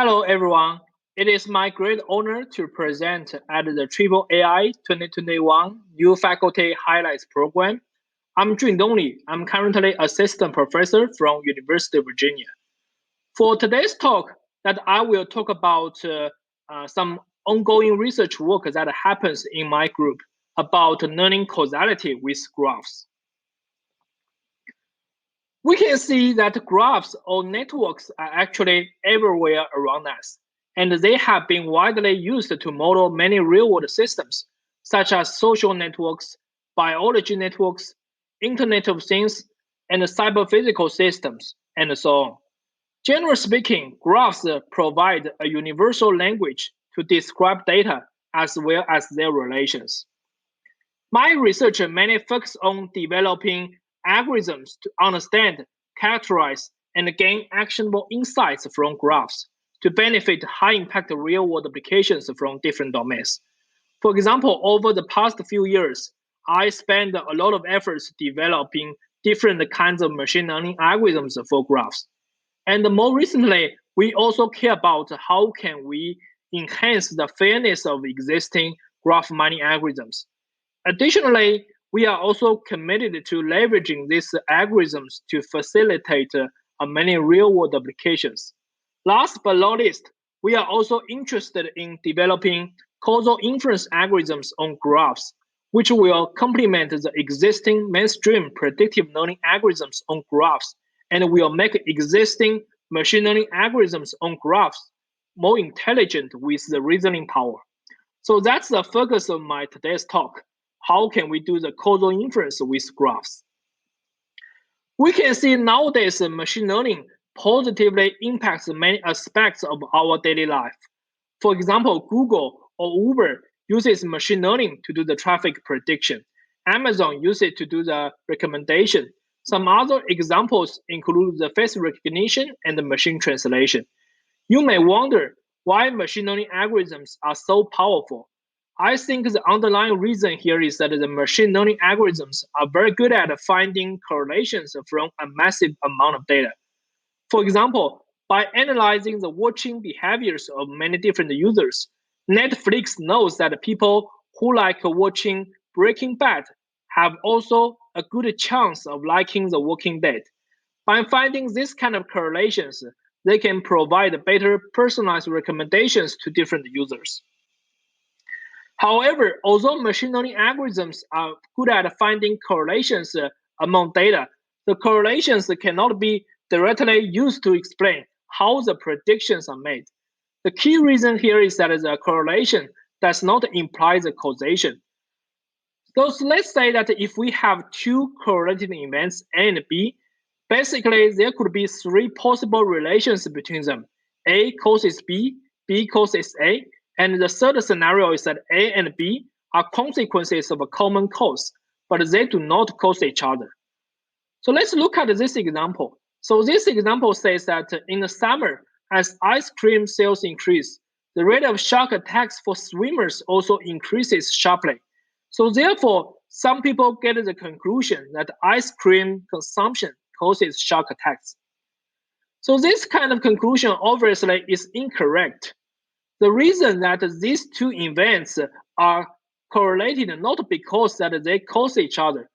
Hello, everyone. It is my great honor to present at the Triple AI 2021 New Faculty Highlights Program. I'm Jun Dongli. I'm currently Assistant Professor from University of Virginia. For today's talk, that I will talk about some ongoing research work that happens in my group about learning causality with graphs. We can see that graphs or networks are actually everywhere around us, and they have been widely used to model many real-world systems, such as social networks, biology networks, Internet of Things, and cyber-physical systems, and so on. Generally speaking, graphs provide a universal language to describe data as well as their relations. My research mainly focuses on developing algorithms to understand, characterize, and gain actionable insights from graphs to benefit high-impact real-world applications from different domains. For example, over the past few years, I spent a lot of efforts developing different kinds of machine learning algorithms for graphs. And more recently, we also care about how can we enhance the fairness of existing graph mining algorithms. Additionally, we are also committed to leveraging these algorithms to facilitate many real-world applications. Last but not least, we are also interested in developing causal inference algorithms on graphs, which will complement the existing mainstream predictive learning algorithms on graphs and will make existing machine learning algorithms on graphs more intelligent with the reasoning power. So that's the focus of my today's talk. How can we do the causal inference with graphs? We can see nowadays machine learning positively impacts many aspects of our daily life. For example, Google or Uber uses machine learning to do the traffic prediction. Amazon uses it to do the recommendation. Some other examples include the face recognition and the machine translation. You may wonder why machine learning algorithms are so powerful. I think the underlying reason here is that the machine learning algorithms are very good at finding correlations from a massive amount of data. For example, by analyzing the watching behaviors of many different users, Netflix knows that people who like watching Breaking Bad have also a good chance of liking The Walking Dead. By finding this kind of correlations, they can provide better personalized recommendations to different users. However, although machine learning algorithms are good at finding correlations among data, the correlations cannot be directly used to explain how the predictions are made. The key reason here is that the correlation does not imply the causation. So let's say that if we have two correlated events A and B, basically there could be three possible relations between them. A causes B, B causes A, and the third scenario is that A and B are consequences of a common cause, but they do not cause each other. So let's look at this example. So this example says that in the summer, as ice cream sales increase, the rate of shark attacks for swimmers also increases sharply. So therefore, some people get the conclusion that ice cream consumption causes shark attacks. So this kind of conclusion obviously is incorrect. The reason that these two events are correlated not because that they cause each other.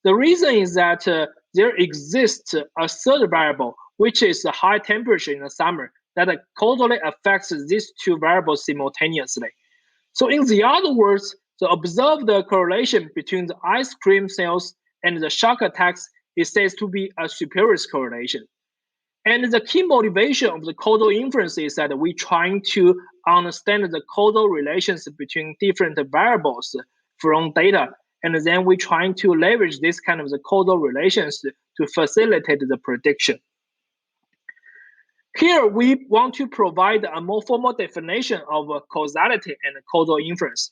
The reason is that there exists a third variable, which is the high temperature in the summer, that causally affects these two variables simultaneously. So in the other words, the observed correlation between the ice cream sales and the shark attacks is said to be a spurious correlation. And the key motivation of the causal inference is that we're trying to understand the causal relations between different variables from data, and then we're trying to leverage this kind of the causal relations to facilitate the prediction. Here, we want to provide a more formal definition of causality and causal inference.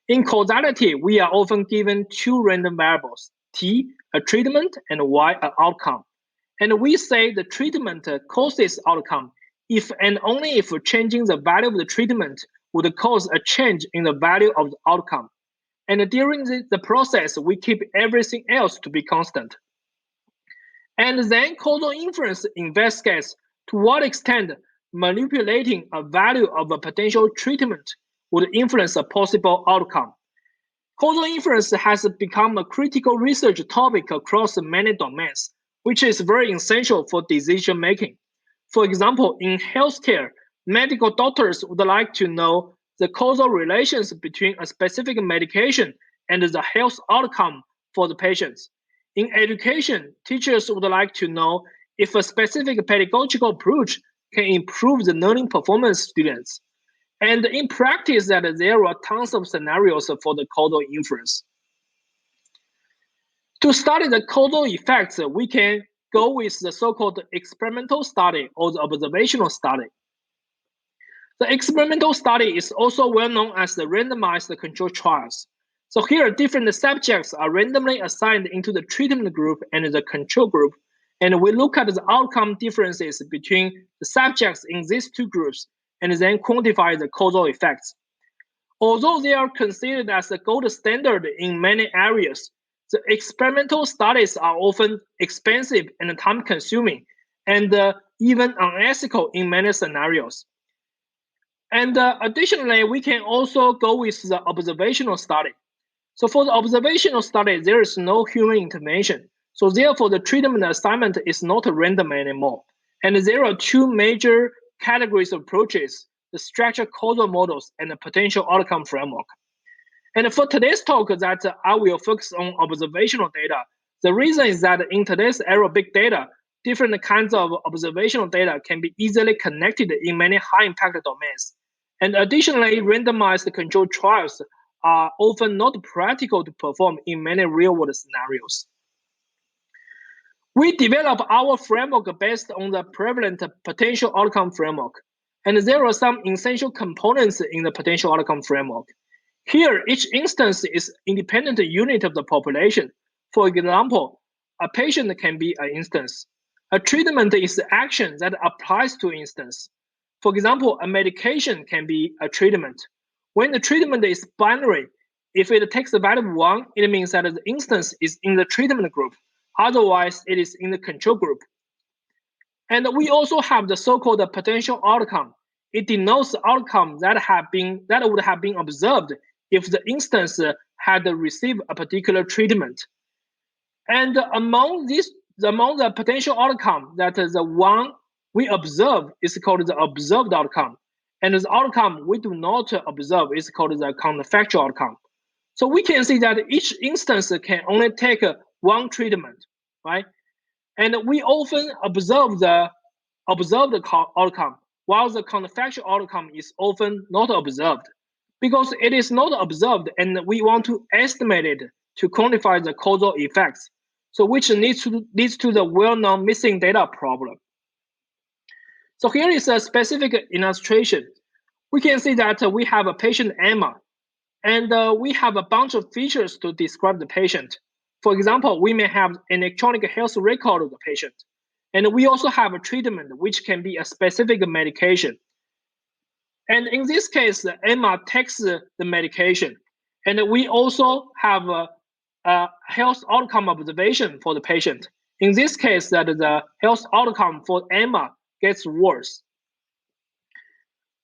In causality, we are often given two random variables, T, a treatment, and Y, an outcome. And we say the treatment causes outcome if and only if changing the value of the treatment would cause a change in the value of the outcome. And during the process, we keep everything else to be constant. And then causal inference investigates to what extent manipulating a value of a potential treatment would influence a possible outcome. Causal inference has become a critical research topic across many domains, which is very essential for decision making. For example, in healthcare, medical doctors would like to know the causal relations between a specific medication and the health outcome for the patients. In education, teachers would like to know if a specific pedagogical approach can improve the learning performance of students. And in practice, that there are tons of scenarios for the causal inference. To study the causal effects, we can go with the so-called experimental study or the observational study. The experimental study is also well known as the randomized control trials. So here, different subjects are randomly assigned into the treatment group and the control group, and we look at the outcome differences between the subjects in these two groups and then quantify the causal effects. Although they are considered as the gold standard in many areas, the experimental studies are often expensive and time-consuming, and even unethical in many scenarios. And additionally, we can also go with the observational study. So for the observational study, there is no human intervention. So therefore, the treatment assignment is not random anymore. And there are two major categories of approaches: the structured causal models and the potential outcome framework. And for today's talk, that I will focus on observational data. The reason is that in today's era of big data, different kinds of observational data can be easily connected in many high-impact domains. And additionally, randomized controlled trials are often not practical to perform in many real-world scenarios. We develop our framework based on the prevalent potential outcome framework. And there are some essential components in the potential outcome framework. Here, each instance is an independent unit of the population. For example, a patient can be an instance. A treatment is the action that applies to an instance. For example, a medication can be a treatment. When the treatment is binary, if it takes the value of 1, it means that the instance is in the treatment group. Otherwise, it is in the control group. And we also have the so-called potential outcome. It denotes the outcome that would have been observed if the instance had received a particular treatment. And among the potential outcome, that the one we observe is called the observed outcome. And the outcome we do not observe is called the counterfactual outcome. So we can see that each instance can only take one treatment, right? And we often observe the observed outcome, while the counterfactual outcome is often not observed. Because it is not observed and we want to estimate it to quantify the causal effects, so which leads to the well-known missing data problem. So here is a specific illustration. We can see that we have a patient Emma, and we have a bunch of features to describe the patient. For example, we may have an electronic health record of the patient, and we also have a treatment, which can be a specific medication. And in this case, Emma takes the medication, and we also have a health outcome observation for the patient. In this case, that the health outcome for Emma gets worse.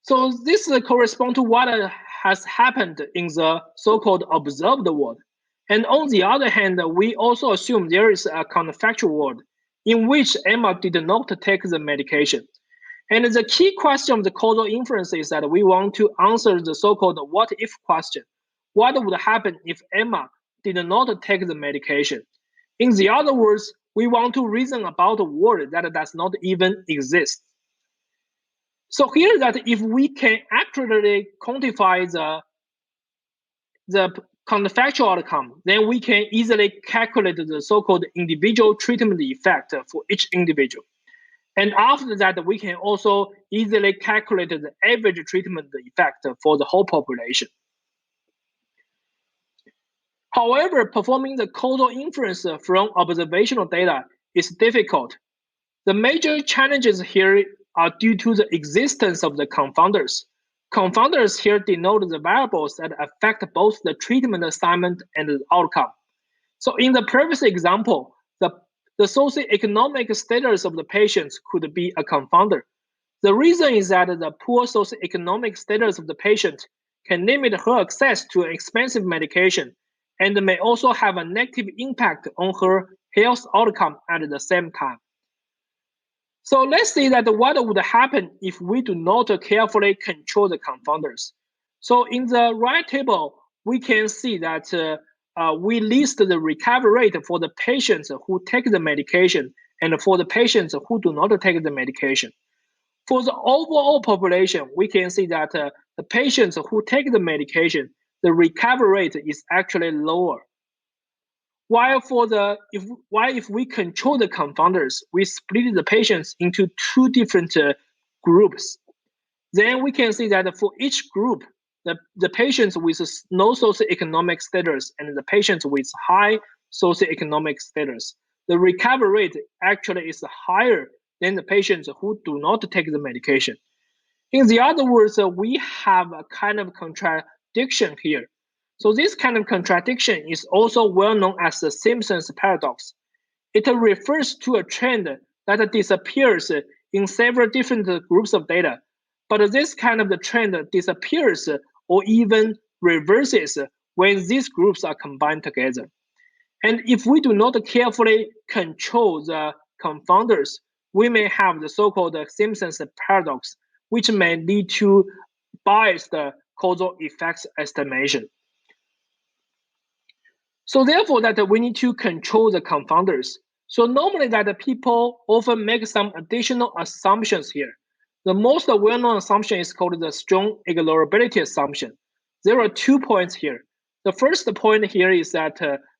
So this corresponds to what has happened in the so-called observed world. And on the other hand, we also assume there is a counterfactual world in which Emma did not take the medication. And the key question of the causal inference is that we want to answer the so-called what-if question. What would happen if Emma did not take the medication? In the other words, we want to reason about a world that does not even exist. So here that if we can accurately quantify the counterfactual outcome, then we can easily calculate the so-called individual treatment effect for each individual. And after that, we can also easily calculate the average treatment effect for the whole population. However, performing the causal inference from observational data is difficult. The major challenges here are due to the existence of the confounders. Confounders here denote the variables that affect both the treatment assignment and the outcome. So in the previous example, the socioeconomic status of the patients could be a confounder. The reason is that the poor socioeconomic status of the patient can limit her access to expensive medication and may also have a negative impact on her health outcome at the same time. So let's see that what would happen if we do not carefully control the confounders. So in the right table, we can see that we list the recovery rate for the patients who take the medication and for the patients who do not take the medication. For the overall population, we can see that the patients who take the medication, the recovery rate is actually lower. While if we control the confounders, we split the patients into two different groups. Then we can see that for each group, the patients with no socioeconomic status and the patients with high socioeconomic status, the recovery rate actually is higher than the patients who do not take the medication. In the other words, we have a kind of contradiction here. So this kind of contradiction is also well known as the Simpson's paradox. It refers to a trend that disappears in several different groups of data, but this kind of the trend disappears or even reverses when these groups are combined together. And if we do not carefully control the confounders, we may have the so-called Simpson's paradox, which may lead to biased causal effects estimation. So therefore that we need to control the confounders. So normally that people often make some additional assumptions here. The most well-known assumption is called the strong ignorability assumption. There are 2 points here. The first point here is that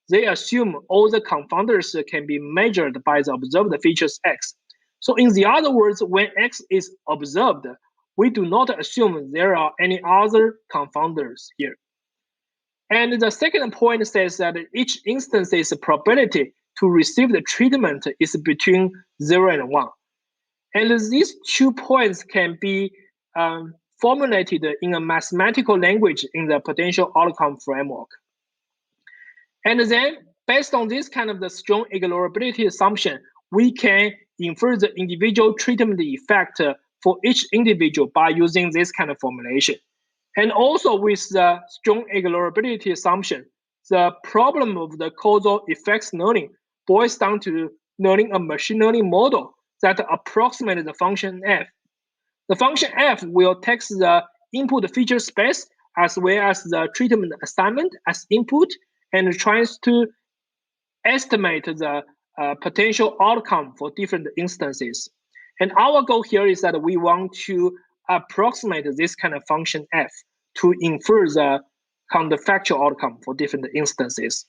they assume all the confounders can be measured by the observed features X. So in the other words, when X is observed, we do not assume there are any other confounders here. And the second point says that each instance's probability to receive the treatment is between 0 and 1. And these 2 points can be formulated in a mathematical language in the potential outcome framework. And then, based on this kind of the strong ignorability assumption, we can infer the individual treatment effect for each individual by using this kind of formulation. And also with the strong ignorability assumption, the problem of the causal effects learning boils down to learning a machine learning model that approximates the function f. The function f will take the input feature space as well as the treatment assignment as input and tries to estimate the potential outcome for different instances. And our goal here is that we want to approximate this kind of function f to infer the counterfactual outcome for different instances.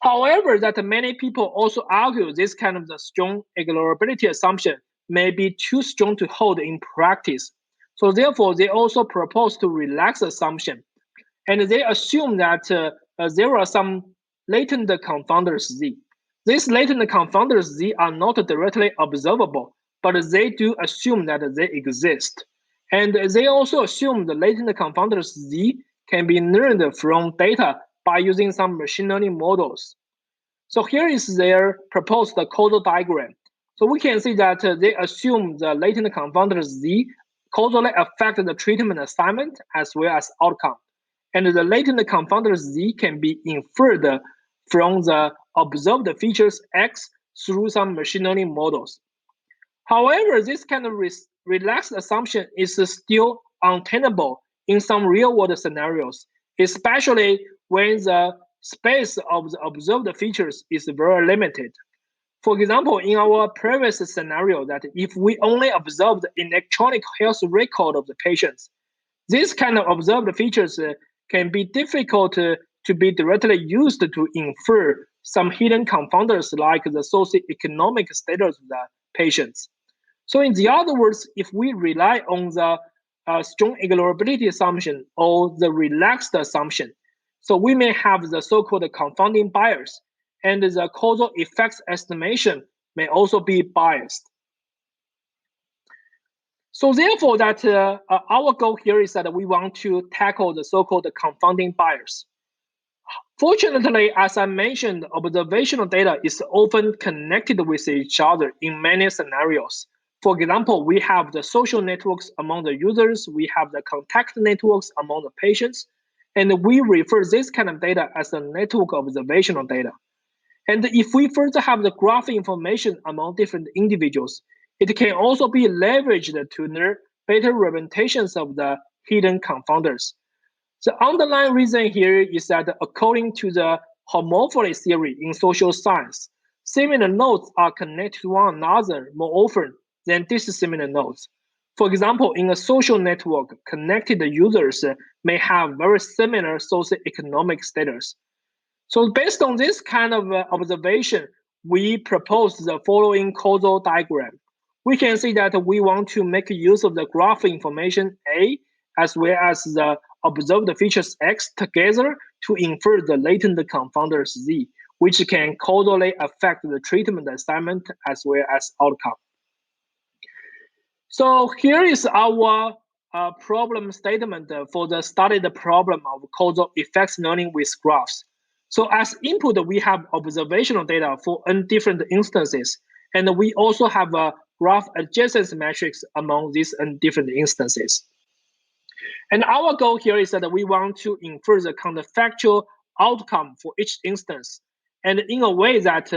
However, that many people also argue this kind of the strong ignorability assumption may be too strong to hold in practice. So therefore, they also propose to relax the assumption. And they assume that there are some latent confounders Z. These latent confounders Z are not directly observable, but they do assume that they exist. And they also assume the latent confounders Z can be learned from data by using some machine learning models. So here is their proposed causal diagram. So we can see that they assume the latent confounders Z causally affect the treatment assignment as well as outcome. And the latent confounders Z can be inferred from the observed features X through some machine learning models. However, this kind of relaxed assumption is still untenable in some real-world scenarios, especially when the space of the observed features is very limited. For example, in our previous scenario, that if we only observe the electronic health record of the patients, this kind of observed features can be difficult to be directly used to infer some hidden confounders like the socioeconomic status of the patients. So in the other words, if we rely on the strong ignorability assumption or the relaxed assumption, so we may have the so-called confounding bias, and the causal effects estimation may also be biased. So therefore, that our goal here is that we want to tackle the so-called confounding bias. Fortunately, as I mentioned, observational data is often connected with each other in many scenarios. For example, we have the social networks among the users, we have the contact networks among the patients, and we refer this kind of data as the network observational data. And if we further have the graph information among different individuals, it can also be leveraged to learn better representations of the hidden confounders. The underlying reason here is that according to the homophily theory in social science, similar nodes are connected to one another more often than dissimilar nodes. For example, in a social network, connected users may have very similar socioeconomic status. So based on this kind of observation, we propose the following causal diagram. We can see that we want to make use of the graph information A as well as the observed features X together to infer the latent confounders Z, which can causally affect the treatment assignment as well as outcome. So here is our problem statement for the studied problem of causal effects learning with graphs. So as input, we have observational data for n different instances, and we also have a graph adjacency matrix among these n different instances. And our goal here is that we want to infer the counterfactual outcome for each instance, and in a way that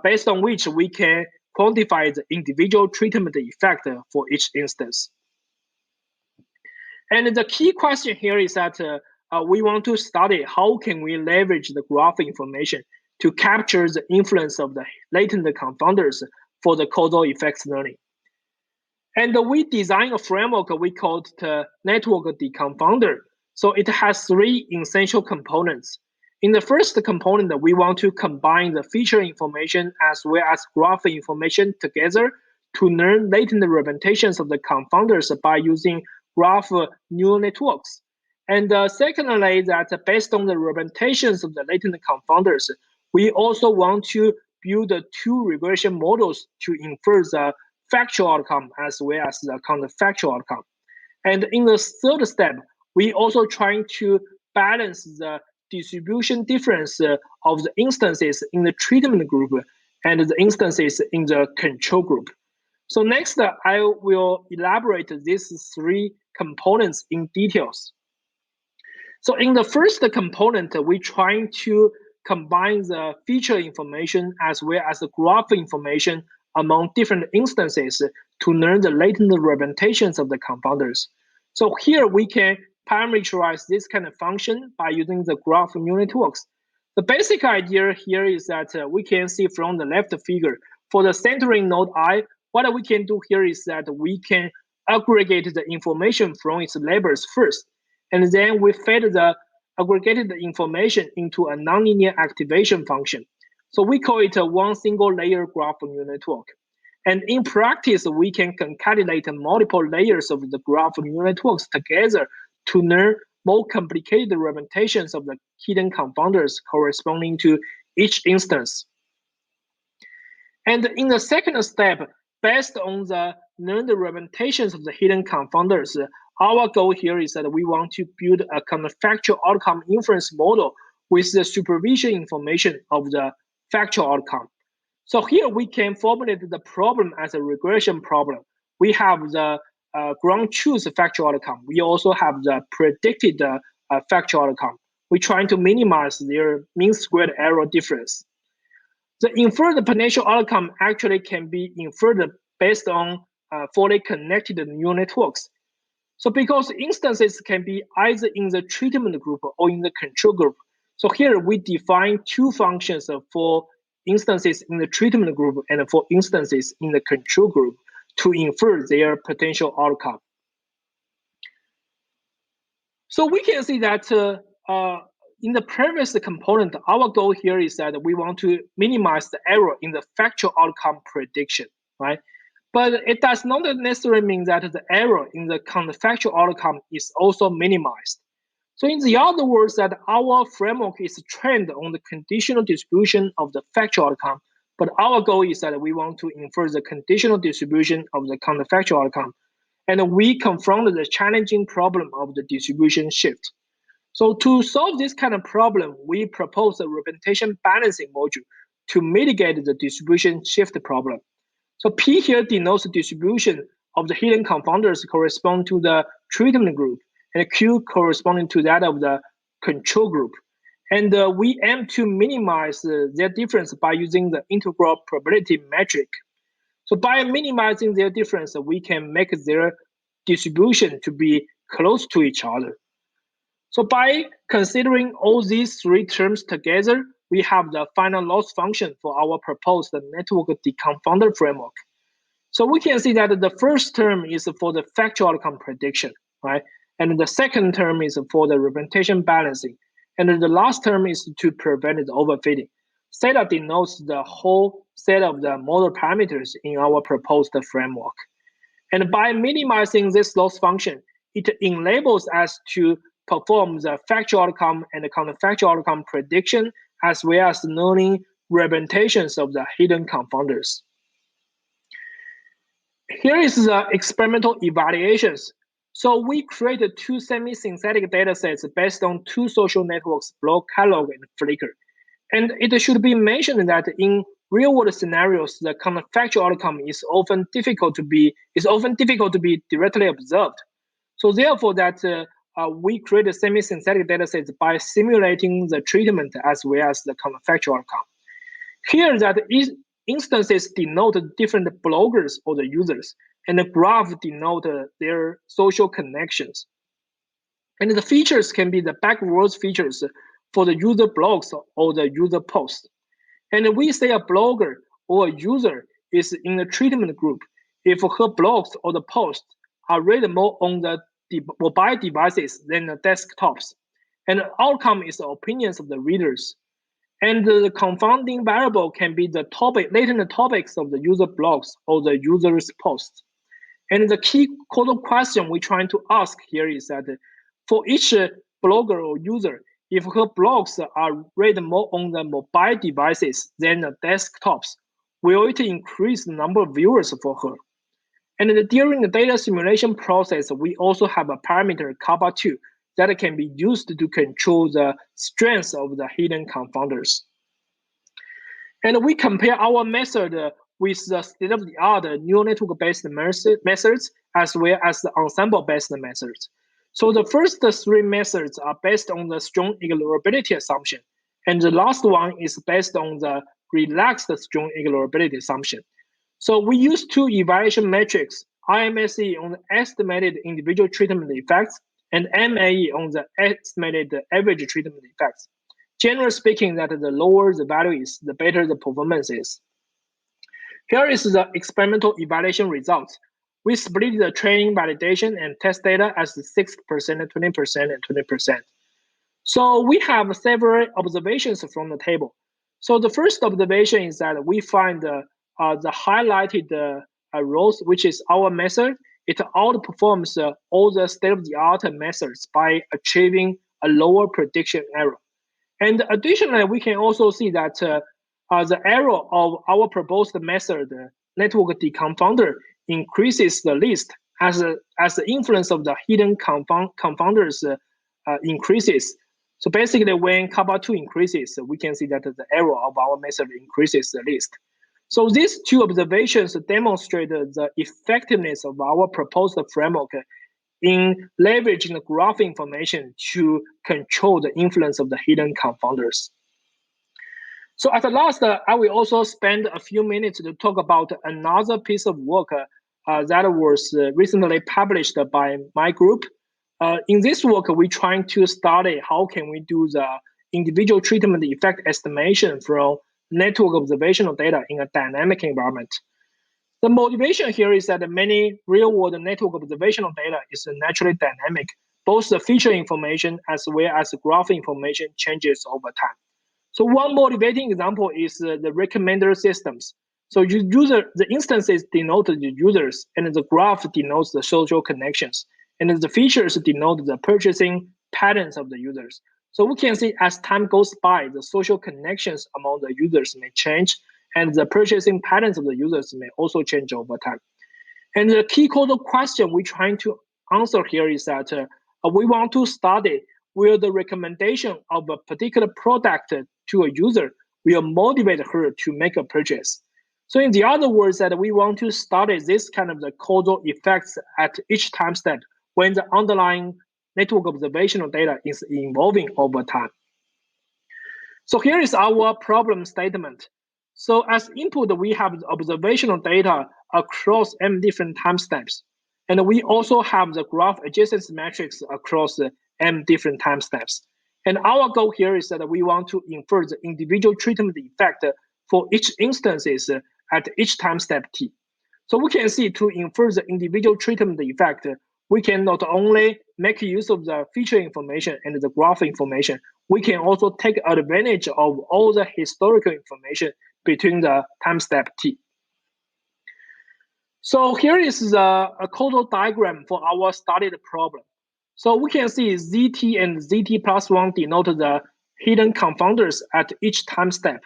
based on which we can quantify the individual treatment effect for each instance. And the key question here is that we want to study how can we leverage the graph information to capture the influence of the latent confounders for the causal effects learning. And we design a framework we call the network deconfounder. So it has three essential components. In the first component, we want to combine the feature information as well as graph information together to learn latent representations of the confounders by using graph neural networks. And secondly, that based on the representations of the latent confounders, we also want to build two regression models to infer the factual outcome as well as the counterfactual outcome. And in the third step, we also trying to balance the distribution difference of the instances in the treatment group and the instances in the control group. So next, I will elaborate these three components in details. So in the first component, we're trying to combine the feature information as well as the graph information among different instances to learn the latent representations of the confounders. So here we can parameterize this kind of function by using the graph neural networks. The basic idea here is that we can see from the left figure, for the centering node I, what we can do here is that we can aggregate the information from its labels first, and then we fed the aggregated information into a nonlinear activation function. So we call it a one single layer graph neural network. And in practice, we can concatenate multiple layers of the graph neural networks together to learn more complicated representations of the hidden confounders corresponding to each instance. And in the second step, based on the learned representations of the hidden confounders, our goal here is that we want to build a counterfactual outcome inference model with the supervision information of the factual outcome. So here we can formulate the problem as a regression problem. We have the ground truth factual outcome. We also have the predicted factual outcome. We're trying to minimize their mean squared error difference. The inferred potential outcome actually can be inferred based on fully connected neural networks. So because instances can be either in the treatment group or in the control group. So here we define two functions for instances in the treatment group and for instances in the control group to infer their potential outcome. So we can see that in the previous component, our goal here is that we want to minimize the error in the factual outcome prediction, right? But it does not necessarily mean that the error in the counterfactual outcome is also minimized. So in the other words, that our framework is trained on the conditional distribution of the factual outcome, but our goal is that we want to infer the conditional distribution of the counterfactual outcome, and we confront the challenging problem of the distribution shift. So to solve this kind of problem, we propose a representation balancing module to mitigate the distribution shift problem. So P here denotes the distribution of the hidden confounders corresponding to the treatment group, and Q corresponding to that of the control group. And we aim to minimize their difference by using the integral probability metric. So by minimizing their difference, we can make their distribution to be close to each other. So by considering all these three terms together, we have the final loss function for our proposed network deconfounder framework. So we can see that the first term is for the factual outcome prediction, right? And the second term is for the representation balancing. And the last term is to prevent the overfitting. Theta denotes the whole set of the model parameters in our proposed framework. And by minimizing this loss function, it enables us to perform the factual outcome and the counterfactual outcome prediction, as well as learning representations of the hidden confounders. Here is the experimental evaluations. So we created two semi-synthetic datasets based on two social networks, blog catalog and Flickr. And it should be mentioned that in real-world scenarios, the counterfactual outcome is often difficult to be directly observed. So therefore, that we created semi-synthetic datasets by simulating the treatment as well as the counterfactual outcome. Here, that instances denote different bloggers or the users, and the graph denote their social connections. And the features can be the backwards features for the user blogs or the user posts. And we say a blogger or a user is in the treatment group if her blogs or the posts are read more on the mobile devices than the desktops. And the outcome is the opinions of the readers. And the confounding variable can be the latent topics of the user blogs or the user's posts. And the key causal question we're trying to ask here is that for each blogger or user, if her blogs are read more on the mobile devices than the desktops, will it increase the number of viewers for her? And during the data simulation process, we also have a parameter kappa2 that can be used to control the strength of the hidden confounders. And we compare our method with the state-of-the-art neural network-based methods as well as the ensemble-based methods. So the first three methods are based on the strong ignorability assumption, and the last one is based on the relaxed strong ignorability assumption. So we use two evaluation metrics, IMSE on the estimated individual treatment effects and MAE on the estimated average treatment effects. Generally speaking, that the lower the value is, the better the performance is. Here is the experimental evaluation results. We split the training, validation, and test data as 6%, 20%, and 20%. So we have several observations from the table. So the first observation is that we find the highlighted rows, which is our method. It outperforms all the state-of-the-art methods by achieving a lower prediction error. And additionally, we can also see that the error of our proposed method, network deconfounder, increases the least as the influence of the hidden confounders increases. So basically, when kappa2 increases, we can see that the error of our method increases the least. So these two observations demonstrate the effectiveness of our proposed framework in leveraging the graph information to control the influence of the hidden confounders. So at the last, I will also spend a few minutes to talk about another piece of work that was recently published by my group. In this work, we're trying to study how can we do the individual treatment effect estimation from network observational data in a dynamic environment. The motivation here is that many real-world network observational data is naturally dynamic. Both the feature information as well as the graph information changes over time. So one motivating example is the recommender systems. So the instances denote the users, and the graph denotes the social connections, and the features denote the purchasing patterns of the users. So we can see as time goes by, the social connections among the users may change, and the purchasing patterns of the users may also change over time. And the key causal question we're trying to answer here is that we want to study where the recommendation of a particular product to a user will motivate her to make a purchase. So in the other words, that we want to study this kind of the causal effects at each time step when the underlying network observational data is evolving over time. So here is our problem statement. So as input, we have the observational data across m different time steps. And we also have the graph adjacency matrix across m different time steps. And our goal here is that we want to infer the individual treatment effect for each instances at each time step t. So we can see to infer the individual treatment effect, we can not only make use of the feature information and the graph information, we can also take advantage of all the historical information between the time step t. So here is a causal diagram for our studied problem. So we can see ZT and ZT plus 1 denote the hidden confounders at each time step.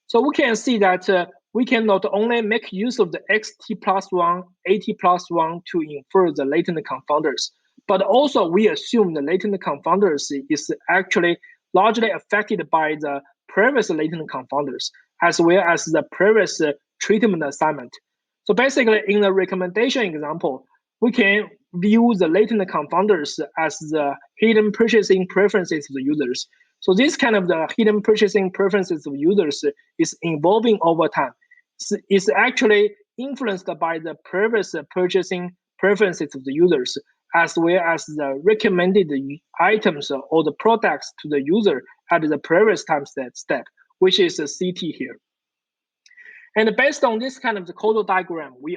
So we can see that we can not only make use of the XT plus 1, AT plus 1 to infer the latent confounders, but also we assume the latent confounders is actually largely affected by the previous latent confounders, as well as the previous treatment assignment. So basically, in the recommendation example, we can view the latent confounders as the hidden purchasing preferences of the users. So this kind of the hidden purchasing preferences of users is evolving over time. It's actually influenced by the previous purchasing preferences of the users, as well as the recommended items or the products to the user at the previous time step, which is a CT here. And based on this kind of the causal diagram, we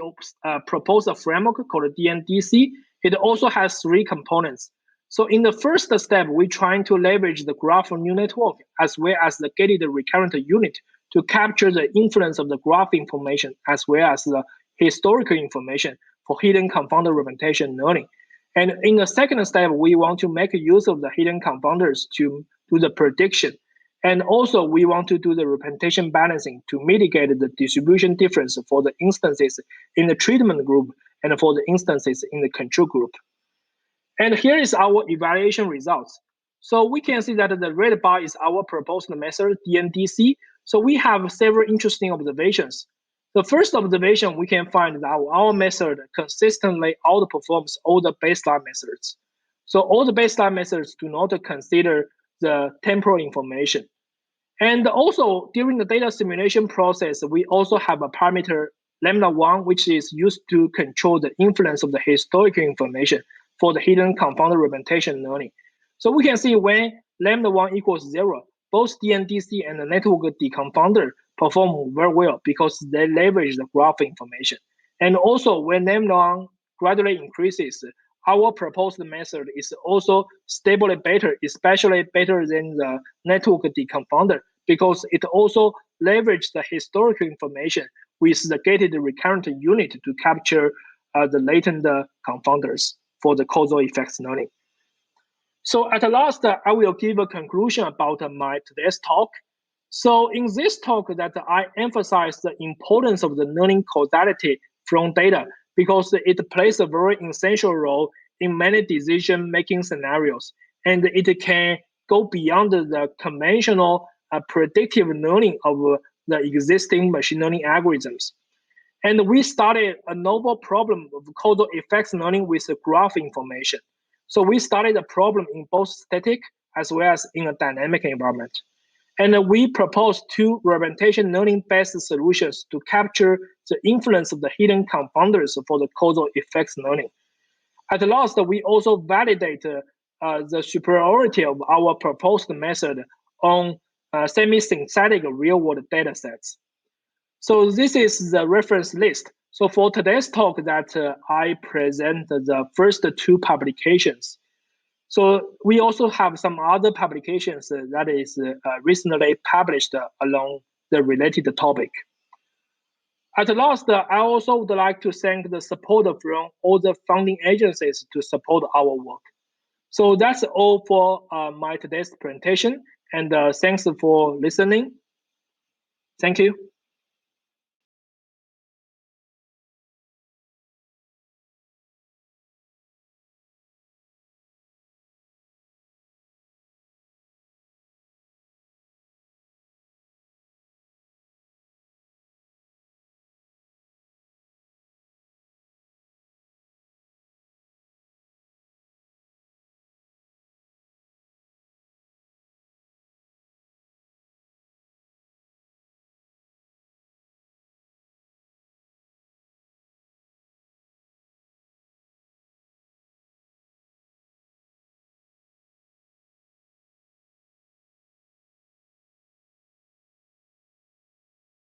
propose a framework called DNDC. It also has 3 components. So in the first step, we're trying to leverage the graph neural network as well as the gated recurrent unit to capture the influence of the graph information as well as the historical information for hidden confounder representation learning. And in the second step, we want to make use of the hidden confounders to do the prediction. And also, we want to do the representation balancing to mitigate the distribution difference for the instances in the treatment group and for the instances in the control group. And here is our evaluation results. So we can see that the red bar is our proposed method, DNDC. So we have several interesting observations. The first observation, we can find that our method consistently outperforms all the baseline methods. So all the baseline methods do not consider the temporal information. And also, during the data simulation process, we also have a parameter lambda1, which is used to control the influence of the historical information for the hidden confounder representation learning. So we can see when lambda1 equals 0, both DNDC and the network deconfounder perform very well because they leverage the graph information. And also, when lambda1 gradually increases, our proposed method is also stably better, especially better than the network deconfounder, because it also leverages the historical information with the gated recurrent unit to capture the latent confounders for the causal effects learning. So at last, I will give a conclusion about my today's talk. So in this talk, that I emphasize the importance of the learning causality from data because it plays a very essential role in many decision-making scenarios, and it can go beyond the conventional predictive learning of the existing machine learning algorithms. And we studied a novel problem of causal effects learning with graph information. So we studied the problem in both static as well as in a dynamic environment. And we proposed 2 representation learning-based solutions to capture the influence of the hidden confounders for the causal effects learning. At last, we also validate the superiority of our proposed method on semi-synthetic real-world data sets. So this is the reference list. So for today's talk that I present the first 2 publications. So we also have some other publications that is recently published along the related topic. At last, I also would like to thank the support from all the funding agencies to support our work. So that's all for my today's presentation, and thanks for listening. Thank you.